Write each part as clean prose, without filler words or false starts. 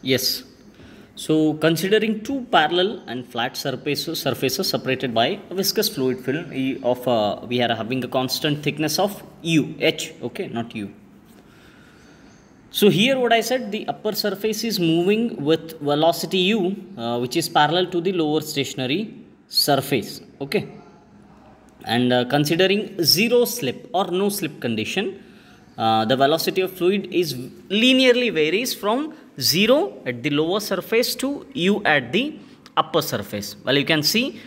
Yes. So considering two parallel and flat surfaces separated by a viscous fluid film of we are having a constant thickness of h, okay, not u. So here what I said, the upper surface is moving with velocity u, which is parallel to the lower stationary surface, okay. And considering zero slip or no slip condition, the velocity of fluid is linearly varies from 0 at the lower surface to u at the upper surface. Well, you can see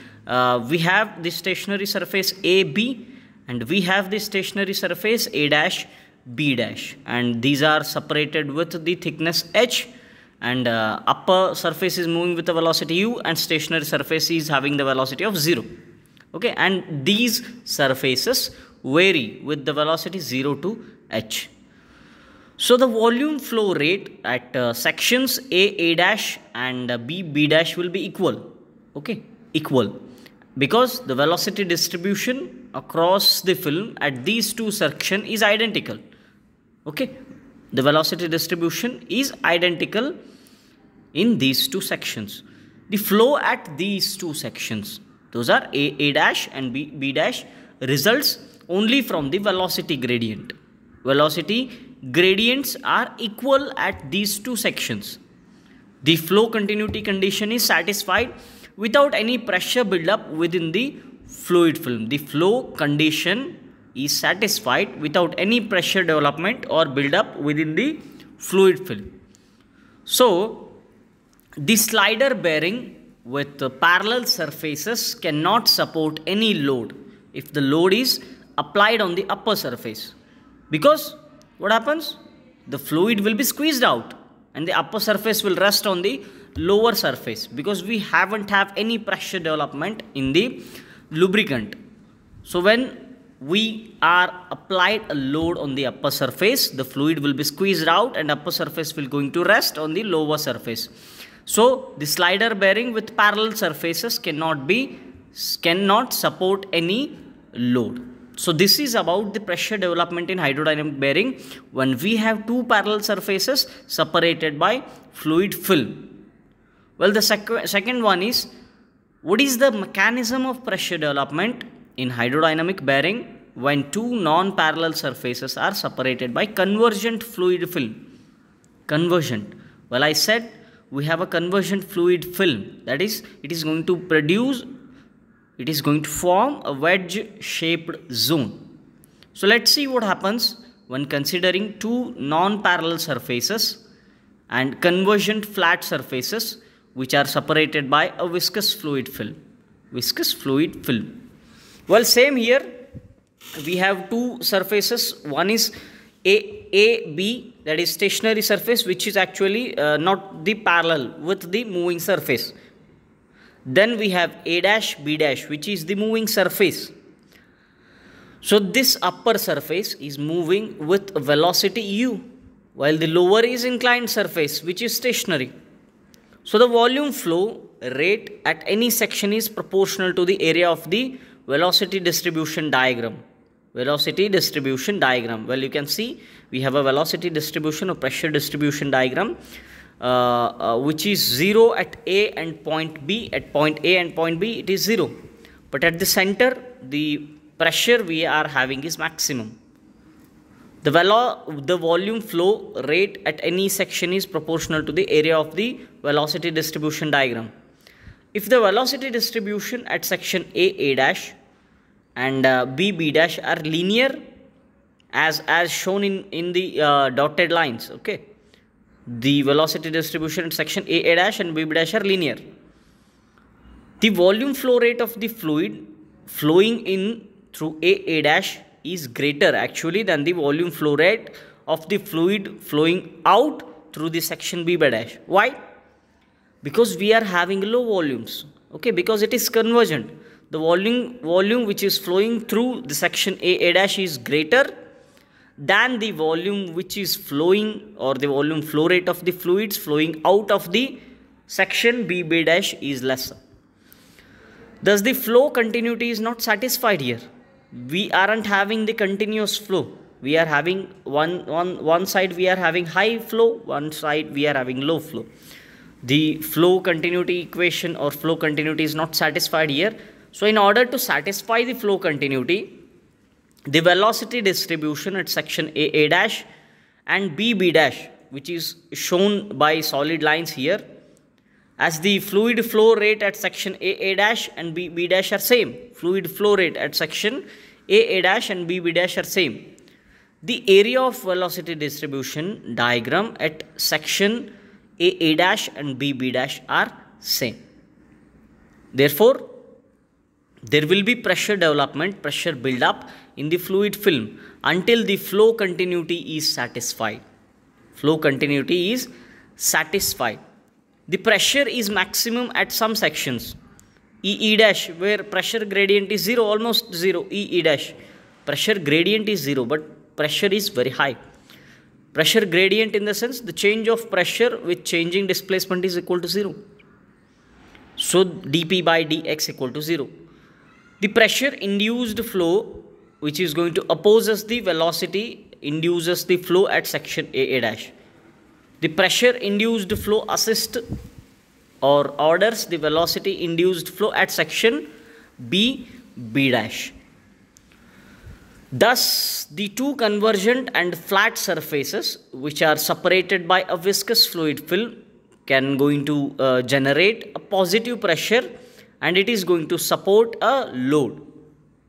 we have the stationary surface AB and we have the stationary surface A dash B dash, and these are separated with the thickness h, and upper surface is moving with the velocity u and stationary surface is having the velocity of 0. Okay, and these surfaces vary with the velocity 0 to h. So the volume flow rate at sections A dash and B dash will be equal. Okay, equal, because the velocity distribution across the film at these two sections is identical. Okay, the velocity distribution is identical in these two sections. The flow at these two sections, those are A dash and B dash, results only from the velocity gradient. Velocity gradients are equal at these two sections. The flow continuity condition is satisfied without any pressure buildup within the fluid film. The flow condition is satisfied without any pressure development or buildup within the fluid film. So the slider bearing with parallel surfaces cannot support any load if the load is applied on the upper surface, because what happens, the fluid will be squeezed out and the upper surface will rest on the lower surface, because we haven't have any pressure development in the lubricant. So when we are applied a load on the upper surface, the fluid will be squeezed out and upper surface will going to rest on the lower surface. So the slider bearing with parallel surfaces cannot support any load. So this is about the pressure development in hydrodynamic bearing when we have two parallel surfaces separated by fluid film. Well, the second one is, what is the mechanism of pressure development in hydrodynamic bearing when two non-parallel surfaces are separated by convergent fluid film? Convergent. Well, I said we have a convergent fluid film, that is, it is going to form a wedge shaped zone. So let's see what happens when considering two non-parallel surfaces and convergent flat surfaces which are separated by a viscous fluid film. Viscous fluid film. Well, same here, we have two surfaces. One is AB, that is stationary surface, which is actually not the parallel with the moving surface. Then we have A dash B dash, which is the moving surface. So this upper surface is moving with velocity u, while the lower is inclined surface, which is stationary. So the volume flow rate at any section is proportional to the area of the velocity distribution diagram. Velocity distribution diagram. Well, you can see we have a velocity distribution or pressure distribution diagram, which is 0 at A and point B. At point A and point B, it is 0. But at the center, the pressure we are having is maximum. The volume flow rate at any section is proportional to the area of the velocity distribution diagram. If the velocity distribution at section A dash and B dash are linear, as shown in the dotted lines, okay, the velocity distribution at section A dash and B dash are linear. The volume flow rate of the fluid flowing in through A dash is greater actually than the volume flow rate of the fluid flowing out through the section B dash. Why? Because we are having low volumes, okay, because it is convergent. The volume which is flowing through the section A dash is greater than the volume which is flowing, or the volume flow rate of the fluids flowing out of the section B dash is lesser. Thus the flow continuity is not satisfied here. We aren't having the continuous flow. we are having one side we are having high flow, one side we are having low flow. The flow continuity equation or flow continuity is not satisfied here. So in order to satisfy the flow continuity, the velocity distribution at section A dash and B dash, which is shown by solid lines here, as the fluid flow rate at section A dash and B dash are same. Fluid flow rate at section A dash and B dash are same. The area of velocity distribution diagram at section A dash and B dash are same. Therefore, there will be pressure development, pressure build up in the fluid film until the flow continuity is satisfied. Flow continuity is satisfied. The pressure is maximum at some sections. E dash, where pressure gradient is 0, almost 0. E dash, pressure gradient is 0, but pressure is very high. Pressure gradient in the sense the change of pressure with changing displacement is equal to 0. So dP by dx equal to 0. The pressure induced flow, which is going to opposes the velocity, induces the flow at section A dash. The pressure induced flow assists or orders the velocity induced flow at section B dash. Thus, the two convergent and flat surfaces which are separated by a viscous fluid film can going to generate a positive pressure, and it is going to support a load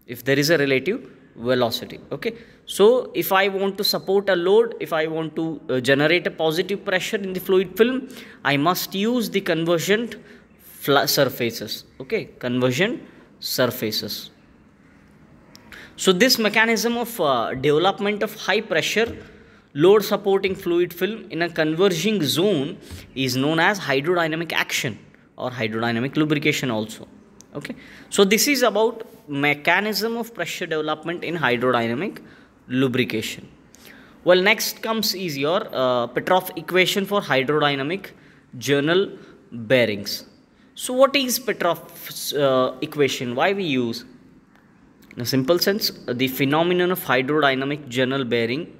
if there is a relative velocity. Okay, so if I want to support a load, if I want to generate a positive pressure in the fluid film, I must use the convergent surfaces. Okay, convergent surfaces. So this mechanism of development of high pressure load supporting fluid film in a converging zone is known as hydrodynamic action or hydrodynamic lubrication also. Okay, so this is about mechanism of pressure development in hydrodynamic lubrication. Well, next comes is your Petrov equation for hydrodynamic journal bearings. So what is Petrov's equation? Why we use? In a simple sense, the phenomenon of hydrodynamic journal bearing,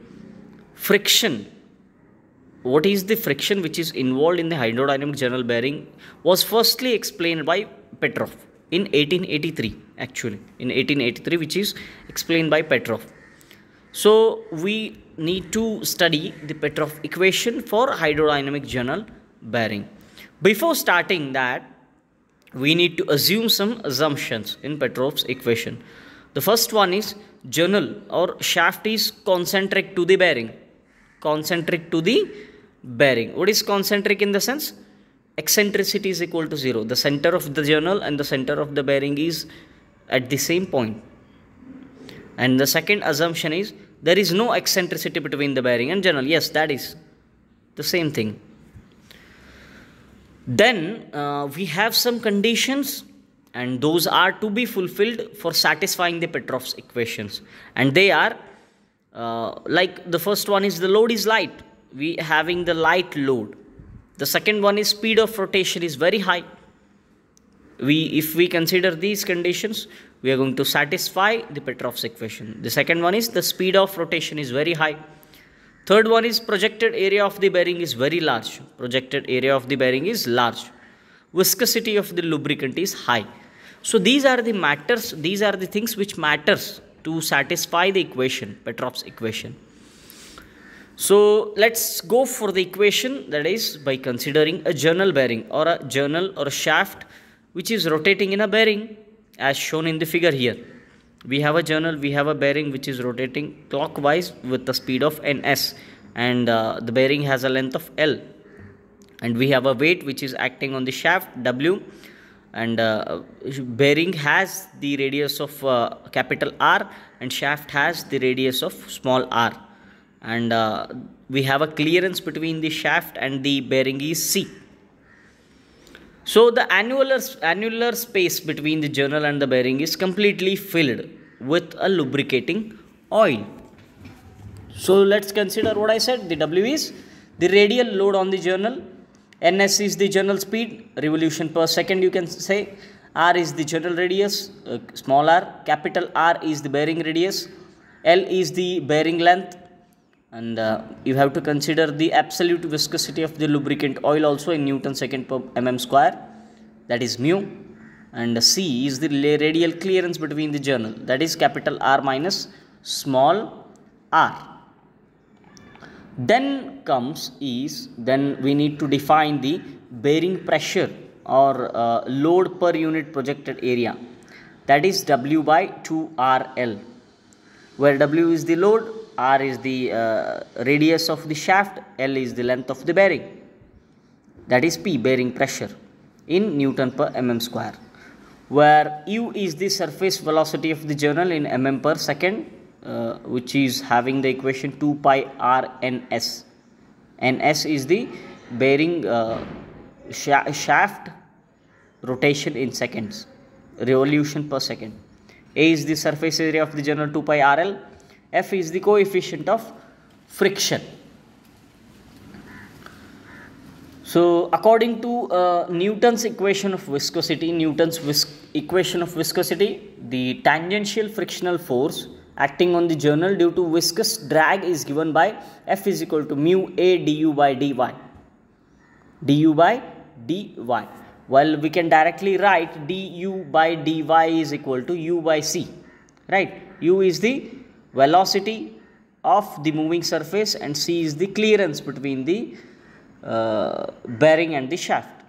friction. What is the friction which is involved in the hydrodynamic journal bearing was firstly explained by Petrov in 1883, actually in 1883, which is explained by Petrov. So we need to study the Petrov equation for hydrodynamic journal bearing. Before starting that, we need to assume some assumptions in Petrov's equation. The first one is journal or shaft is concentric to the bearing. Concentric to the bearing. What is concentric in the sense? Eccentricity is equal to 0. The center of the journal and the center of the bearing is at the same point. And the second assumption is there is no eccentricity between the bearing and journal. Yes, that is the same thing. Then we have some conditions, and those are to be fulfilled for satisfying the Petrov's equations. And they are like the first one is the load is light. We having the light load. The second one is speed of rotation is very high. If we consider these conditions, we are going to satisfy the Petrov's equation. The second one is the speed of rotation is very high. Third one is projected area of the bearing is very large. Projected area of the bearing is large. Viscosity of the lubricant is high. So these are the matters, these are the things which matters to satisfy the equation, Petrov's equation. So let's go for the equation, that is by considering a journal bearing or a journal or a shaft which is rotating in a bearing as shown in the figure here. We have a journal, we have a bearing which is rotating clockwise with the speed of ns, and the bearing has a length of L, and we have a weight which is acting on the shaft W, and bearing has the radius of capital R and shaft has the radius of small r, and we have a clearance between the shaft and the bearing is C. So the annular space between the journal and the bearing is completely filled with a lubricating oil. So let's consider what I said. The W is the radial load on the journal, ns is the journal speed, revolution per second you can say, r is the journal radius, small r, capital R is the bearing radius, L is the bearing length, and you have to consider the absolute viscosity of the lubricant oil also in Newton second per mm square, that is mu. And C is the radial clearance between the journal, that is capital R minus small r. Then we need to define the bearing pressure or load per unit projected area, that is W by 2RL, where W is the load, R is the radius of the shaft, L is the length of the bearing, that is P, bearing pressure in Newton per mm square, where U is the surface velocity of the journal in mm per second, which is having the equation 2 pi r ns. Ns is the bearing shaft rotation in seconds, revolution per second. A is the surface area of the journal 2 pi rl. F is the coefficient of friction. So according to Newton's equation of viscosity, the tangential frictional force acting on the journal due to viscous drag is given by F is equal to mu A du by dy. Well, we can directly write du by dy is equal to U by C, right? U is the velocity of the moving surface and C is the clearance between the bearing and the shaft.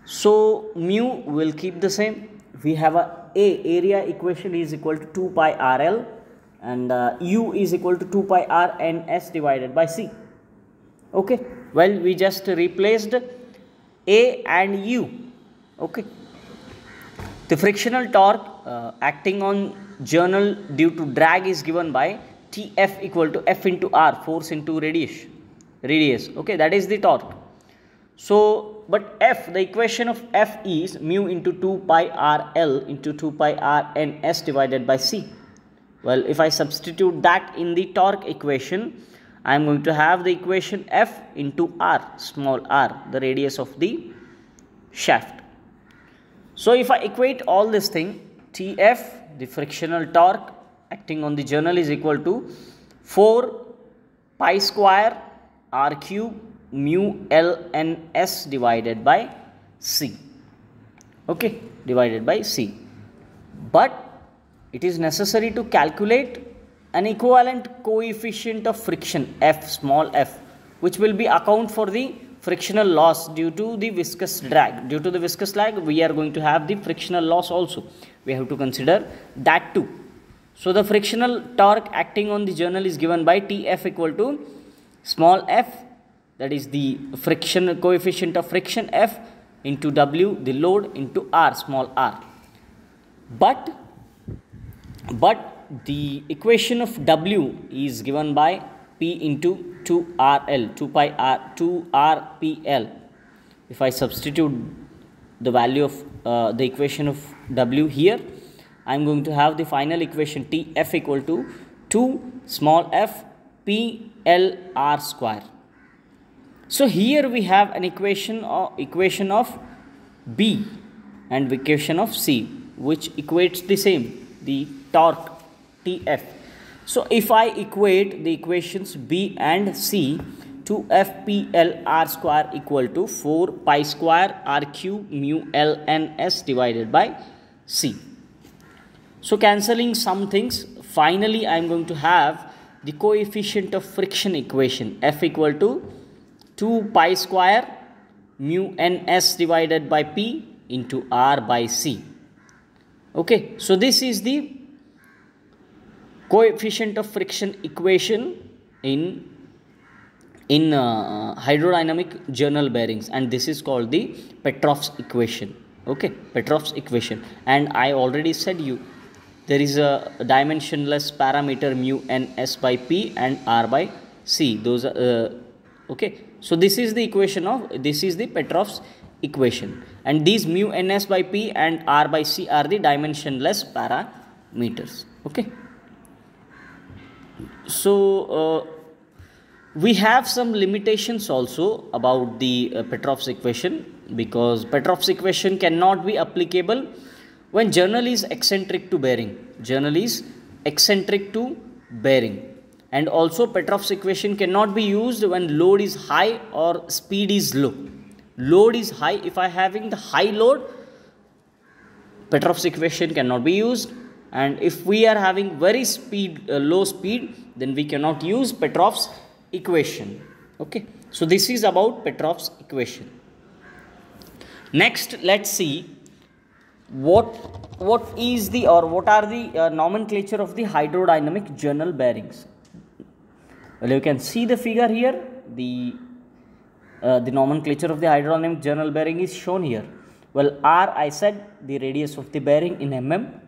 So mu will keep the same. We have a area equation is equal to 2 pi rl, and U is equal to 2 pi r ns divided by C. Okay, well, we just replaced A and U. Okay, the frictional torque acting on journal due to drag is given by Tf equal to F into R, force into radius. Okay, that is the torque. So, but F, the equation of F is mu into 2 pi RL into 2 pi RNS divided by C. Well, if I substitute that in the torque equation, I am going to have the equation F into R, small r, the radius of the shaft. So, if I equate all this thing, Tf, the frictional torque acting on the journal, is equal to 4 pi square R cube mu lns divided by C. Okay, divided by C. But it is necessary to calculate an equivalent coefficient of friction F, small f, which will be account for the frictional loss due to the viscous drag. Due to the viscous drag, we are going to have the frictional loss also. We have to consider that too. So the frictional torque acting on the journal is given by Tf equal to small f, that is the friction coefficient of friction F, into W, the load, into R, small r. But the equation of W is given by P into 2RL, 2 pi R, 2RPL. If I substitute the value of the equation of W here, I am going to have the final equation Tf equal to 2 small f P L R square. So here we have an equation of B and equation of C, which equates the same, the torque Tf. So if I equate the equations B and C, to FPL R square equal to 4 pi square R cube mu lns divided by C. So cancelling some things, finally I am going to have the coefficient of friction equation F equal to 2 pi square mu ns divided by P into R by C. Okay, so this is the coefficient of friction equation in hydrodynamic journal bearings, and this is called the Petrov's equation. Okay, Petrov's equation. And I already said you there is a dimensionless parameter mu ns by P and R by C. Those are okay. So this is the equation of, this is the Petrov's equation, and these mu ns by P and R by C are the dimensionless parameters. Okay. So we have some limitations also about the Petrov's equation, because Petrov's equation cannot be applicable when journal is eccentric to bearing. Journal is eccentric to bearing. And also Petrov's equation cannot be used when load is high or speed is low. Load is high. If I having the high load, Petrov's equation cannot be used, and if we are having very low speed, then we cannot use Petrov's equation. Okay, so this is about Petrov's equation. Next, let's see what is the, or what are the nomenclature of the hydrodynamic journal bearings. Well, you can see the figure here. The nomenclature of the hydrodynamic journal bearing is shown here. Well, R, I said the radius of the bearing in mm.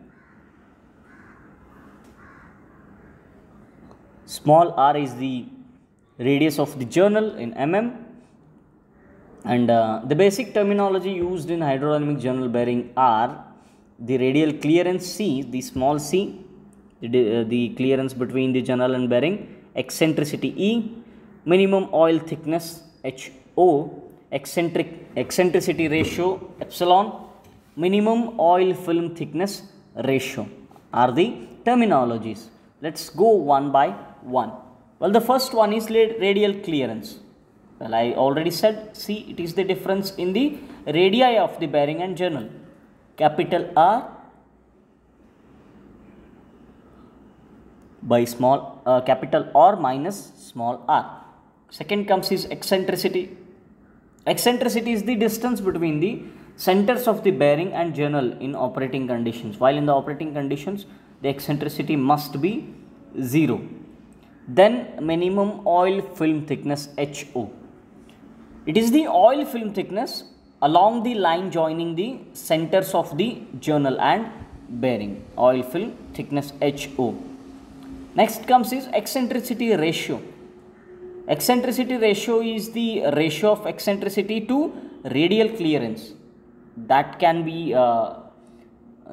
Small r is the radius of the journal in mm. And the basic terminology used in hydrodynamic journal bearing are the radial clearance C, the small c, the clearance between the journal and bearing, eccentricity E, minimum oil thickness HO, eccentricity ratio epsilon, minimum oil film thickness ratio are the terminologies. Let's go one by one. Well, the first one is radial clearance. Well, I already said, see, it is the difference in the radii of the bearing and journal. Capital R by capital R minus small r. Second comes is eccentricity. Eccentricity is the distance between the centers of the bearing and journal in operating conditions. While in the operating conditions, the eccentricity must be 0. Then minimum oil film thickness HO. It is the oil film thickness along the line joining the centers of the journal and bearing. Oil film thickness HO. Next comes is eccentricity ratio. Eccentricity ratio is the ratio of eccentricity to radial clearance. That can be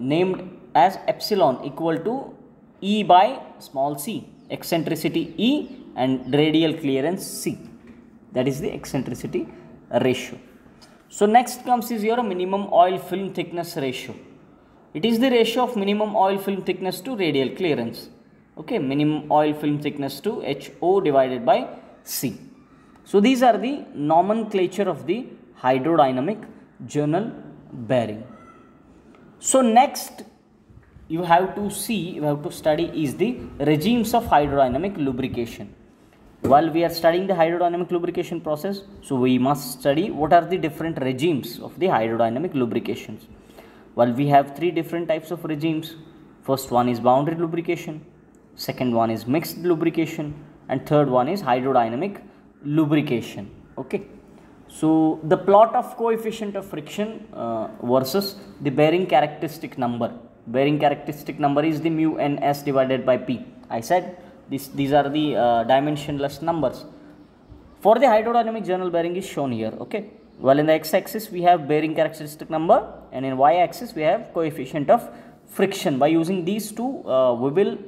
named as epsilon equal to E by small c. Eccentricity E and radial clearance C. That is the eccentricity ratio. So next comes is your minimum oil film thickness ratio. It is the ratio of minimum oil film thickness to radial clearance. Okay, minimum oil film thickness to HO divided by C. So these are the nomenclature of the hydrodynamic journal bearing. So next you have to study is the regimes of hydrodynamic lubrication. While we are studying the hydrodynamic lubrication process, so we must study what are the different regimes of the hydrodynamic lubrications. Well, we have three different types of regimes. First one is boundary lubrication, second one is mixed lubrication, and third one is hydrodynamic lubrication. Okay, so the plot of coefficient of friction versus the bearing characteristic number. Bearing characteristic number is the mu ns divided by p. I said these are the dimensionless numbers. For the hydrodynamic journal bearing is shown here. Okay, well, in the x-axis we have bearing characteristic number, and in y-axis we have coefficient of friction. By using these two, we will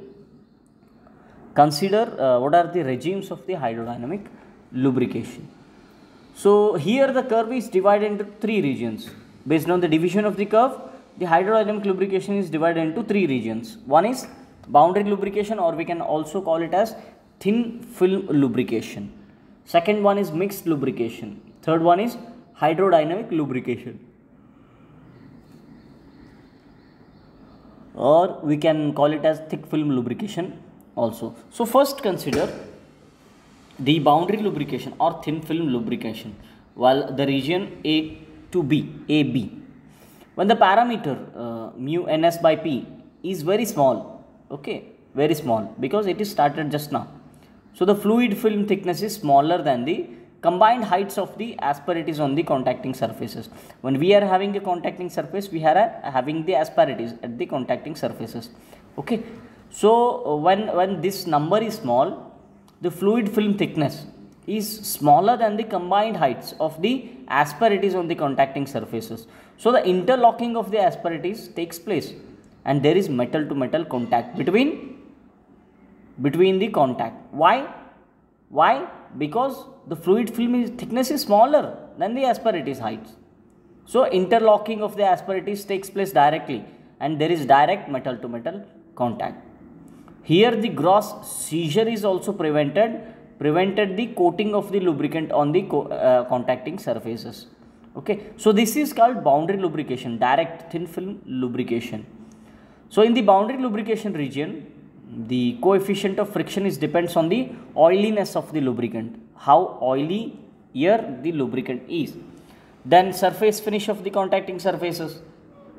consider what are the regimes of the hydrodynamic lubrication. So here the curve is divided into three regions. Based on the division of the curve, the hydrodynamic lubrication is divided into three regions. One is boundary lubrication, or we can also call it as thin film lubrication. Second one is mixed lubrication. Third one is hydrodynamic lubrication, or we can call it as thick film lubrication also. So first consider the boundary lubrication or thin film lubrication. While the region A to B, AB, when the parameter mu ns by p is very small, okay, very small, because it is started just now. So the fluid film thickness is smaller than the combined heights of the asperities on the contacting surfaces. When we are having a contacting surface, we are having the asperities at the contacting surfaces. Okay, so when this number is small, the fluid film thickness is smaller than the combined heights of the asperities on the contacting surfaces. So the interlocking of the asperities takes place, and there is metal to metal contact between the contact. Why? Because the fluid film thickness is smaller than the asperities heights. So interlocking of the asperities takes place directly, and there is direct metal to metal contact. Here the gross seizure is also prevented the coating of the lubricant on the contacting surfaces. Okay, so this is called boundary lubrication, direct thin film lubrication. So in the boundary lubrication region, the coefficient of friction is depends on the oiliness of the lubricant, how oily here the lubricant is, then surface finish of the contacting surfaces,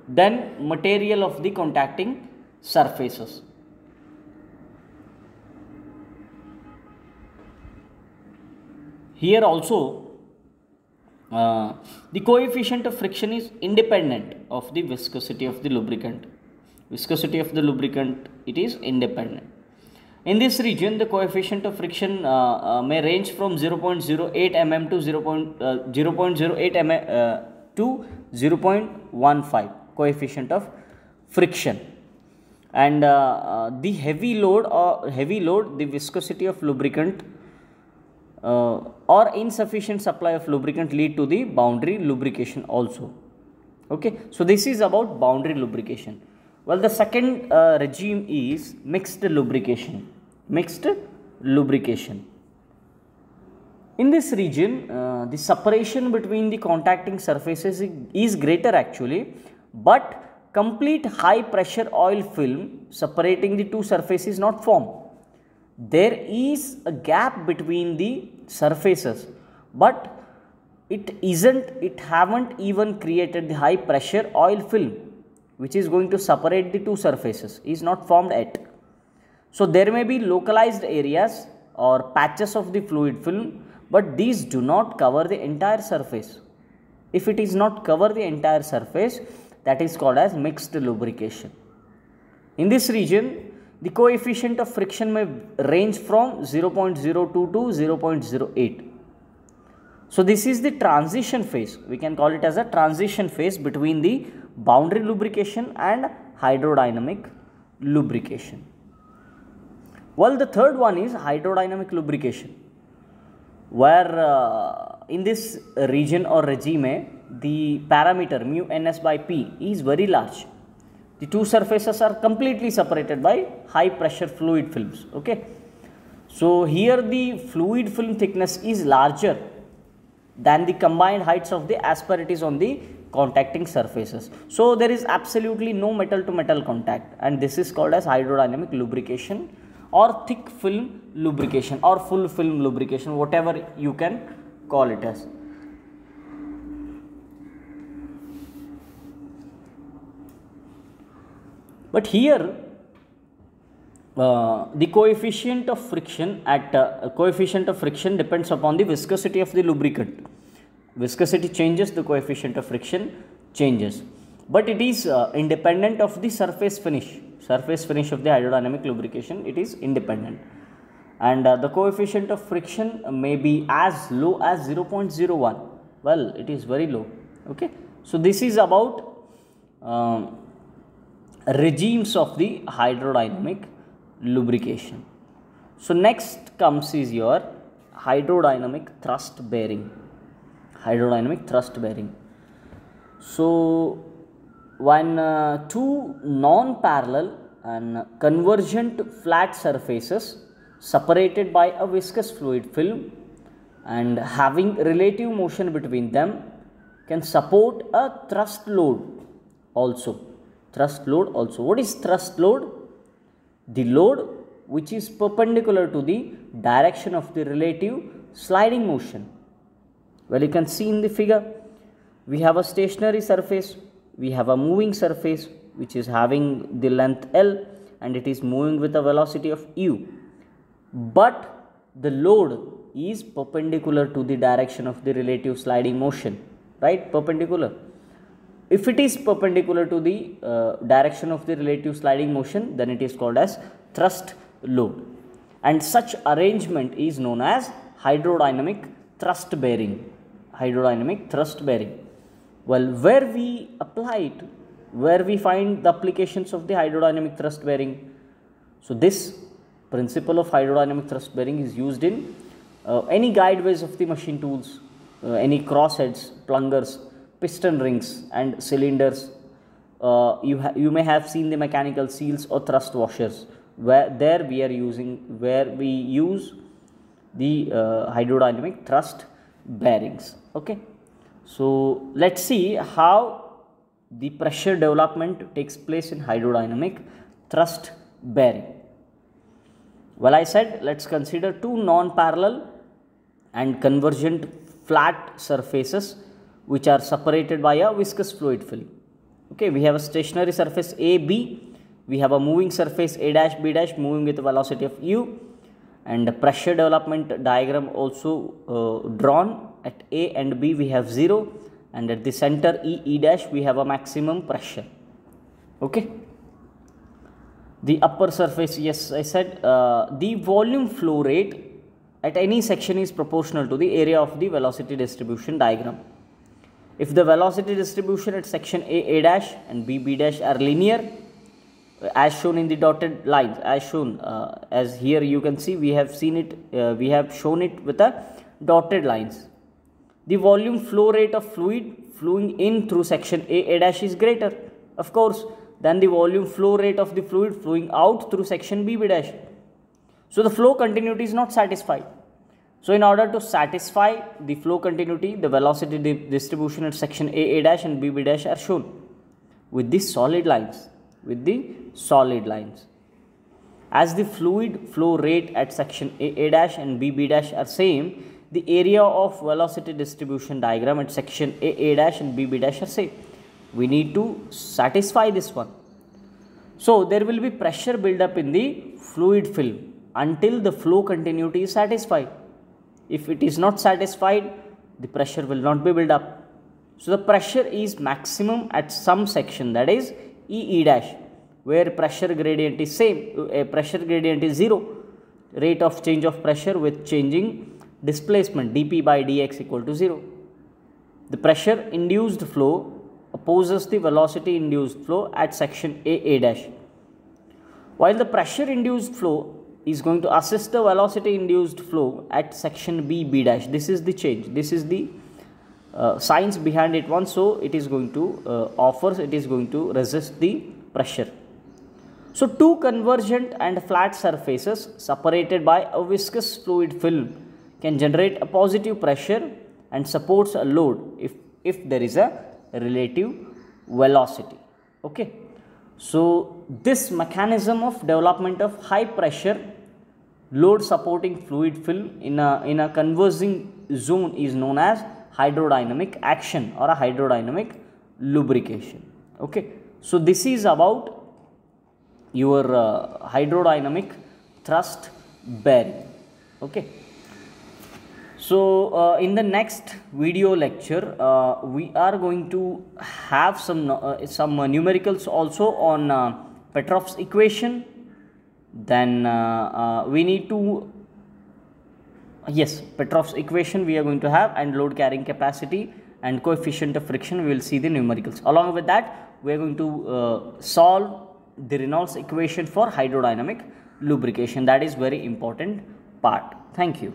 then material of the contacting surfaces. Here also the coefficient of friction is independent of the viscosity of the lubricant. Viscosity of the lubricant, it is independent. In this region, the coefficient of friction may range from 0.08 mm to 0.08 mm to 0.15 coefficient of friction. And the heavy load, the viscosity of lubricant or insufficient supply of lubricant lead to the boundary lubrication also. Okay, so this is about boundary lubrication. Well, the second regime is mixed lubrication. Mixed lubrication. In this region, the separation between the contacting surfaces is greater actually, but complete high pressure oil film separating the two surfaces is not formed. There is a gap between the surfaces, but it haven't even created the high pressure oil film which is going to separate the two surfaces, is not formed yet. So there may be localized areas or patches of the fluid film, but these do not cover the entire surface. If it is not cover the entire surface, that is called as mixed lubrication. In this region, the coefficient of friction may range from 0.02 to 0.08. So this is the transition phase. We can call it as a transition phase between the boundary lubrication and hydrodynamic lubrication. Well, the third one is hydrodynamic lubrication, where in this region or regime, the parameter mu ns by p is very large. The two surfaces are completely separated by high pressure fluid films. Okay, so here the fluid film thickness is larger than the combined heights of the asperities on the contacting surfaces. So there is absolutely no metal to metal contact, and this is called as hydrodynamic lubrication or thick film lubrication or full film lubrication, whatever you can call it as. But here the coefficient of friction depends upon the viscosity of the lubricant. Viscosity changes, the coefficient of friction changes, but it is independent of the surface finish of the hydrodynamic lubrication. It is independent, and the coefficient of friction may be as low as 0.01. Well, it is very low. Okay, so this is about regimes of the hydrodynamic lubrication. So next comes is your hydrodynamic thrust bearing. So when two non-parallel and convergent flat surfaces separated by a viscous fluid film and having relative motion between them can support a thrust load also. What is thrust load? The load which is perpendicular to the direction of the relative sliding motion. Well, you can see in the figure, we have a stationary surface, we have a moving surface which is having the length L and it is moving with a velocity of u, but the load is perpendicular to the direction of the relative sliding motion, right? Perpendicular. If it is perpendicular to the direction of the relative sliding motion, then it is called as thrust load, and such arrangement is known as hydrodynamic thrust bearing. Well, where we apply it, where we find the applications of the hydrodynamic thrust bearing? So this principle of hydrodynamic thrust bearing is used in any guideways of the machine tools, any crossheads, plungers, piston rings and cylinders. You may have seen the mechanical seals or thrust washers. where we use the hydrodynamic thrust bearings. Okay, so let's see how the pressure development takes place in hydrodynamic thrust bearing. Well, I said let's consider two non-parallel and convergent flat surfaces which are separated by a viscous fluid film. Okay, we have a stationary surface A, B, we have a moving surface A dash, B dash moving with a velocity of u, and the pressure development diagram also drawn. At A and B we have 0, and at the center E dash we have a maximum pressure. Okay, the upper surface, yes, I said the volume flow rate at any section is proportional to the area of the velocity distribution diagram. If the velocity distribution at section A dash and B dash are linear, as shown in the dotted lines, as here you can see, we have shown it with a dotted lines. The volume flow rate of fluid flowing in through section A dash is greater, of course, than the volume flow rate of the fluid flowing out through section B dash. So the flow continuity is not satisfied. So in order to satisfy the flow continuity, the velocity distribution at section A dash and B dash are shown with the solid lines. As the fluid flow rate at section A dash and B dash are same, the area of velocity distribution diagram at section A dash and B dash are same. We need to satisfy this one. So there will be pressure build up in the fluid film until the flow continuity is satisfied. If it is not satisfied, the pressure will not be built up. So the pressure is maximum at some section, that is E dash, where pressure gradient is same, pressure gradient is 0, rate of change of pressure with changing displacement dP by dx equal to 0. The pressure induced flow opposes the velocity induced flow at section A dash, while the pressure induced flow is going to assist the velocity induced flow at section B dash. This is the change, this is the science behind it one. So it is going to resist the pressure. So two convergent and flat surfaces separated by a viscous fluid film can generate a positive pressure and supports a load if there is a relative velocity. Okay, so this mechanism of development of high pressure load supporting fluid film in a converging zone is known as hydrodynamic action or a hydrodynamic lubrication. Okay, so this is about your hydrodynamic thrust bearing. Okay, so in the next video lecture we are going to have some numericals also on Petrov's equation. Then we need to Petrov's equation we are going to have, and load carrying capacity and coefficient of friction. We will see the numericals. Along with that, we are going to solve the Reynolds equation for hydrodynamic lubrication. That is very important part. Thank you.